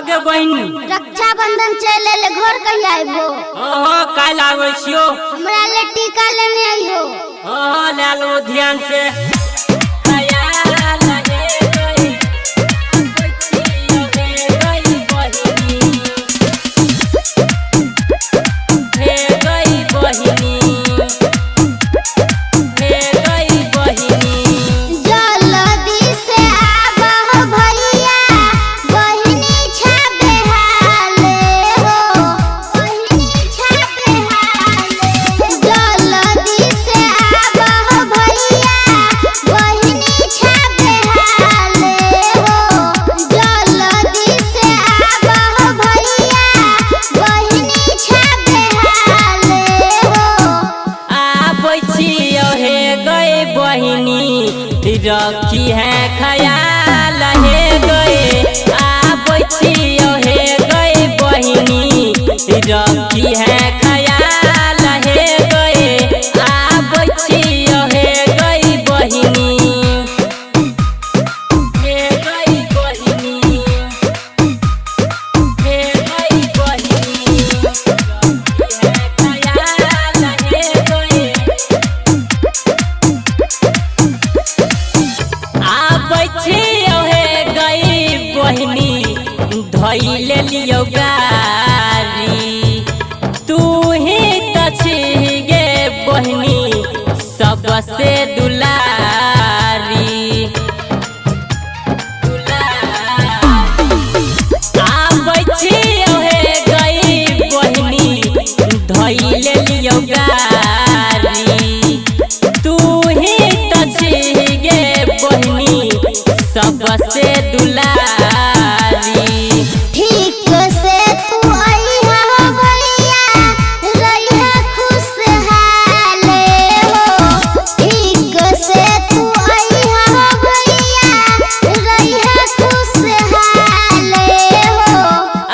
गे बहिनी रक्षाबंधन चले ले घर कहिया आइबो? ओहो काल आवे छियो। हमरा ले टीका लेने आइहो। ओहो ले लो ध्यान से। रखी है ख्याल हे गए आप छियो हे गए बहिनी रखी है ख्याल हे गए आप छियो हे गई बहिनी हे गई बहिनी हे गई बहिनी ख्याल हे गए बहिनी धैले लियो गारी तू ही तछी गे बहिनी सबसे दुलारी बहिनी धैले लियो गारी तू ही तछी गे बहिनी सबसे दुलारी। ठीक से तू आइहा भैया रहिहा खुशहाल हो। ठीक से तू आइहा भैया रहिहा खुशहाल हो।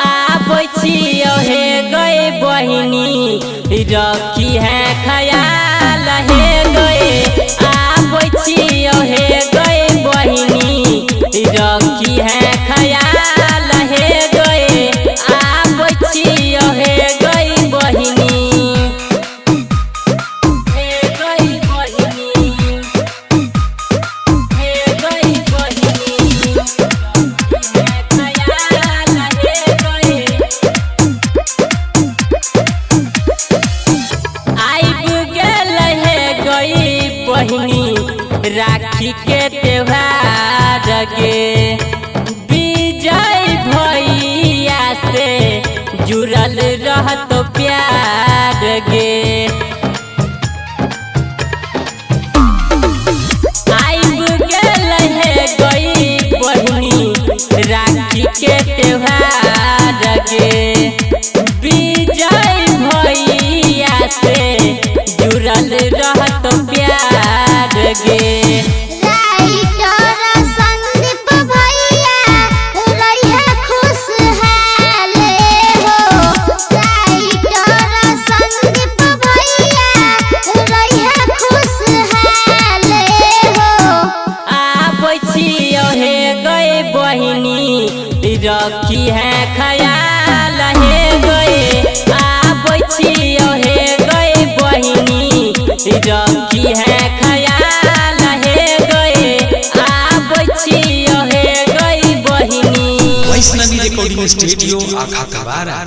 आप छियो हे गए बहिनी रखी है ख्याल हे गए आप छियो हे गए बहिनी रखी है ख्याल हे गए आप छियो हे गई बहिनी हे गई बहिनी हे गई बहिनी ख्याल हे गए आइब गेल हे गई बहिनी राखी के त्योहार गे विजय भैया से जुड़ल रहत प्यार गे आइब गेल है गई बहिनी राखी के त्योहार गे विजय भैया से जुड़ल रहत प्यार गे। रखी है ख्याल हे गए आप छियो हे गए बहिनी रखी है ख्याल हे गए आप छियो हे गई बहिनी। वैष्णवी रिकॉर्डिंग स्टूडियो आखा कबारा।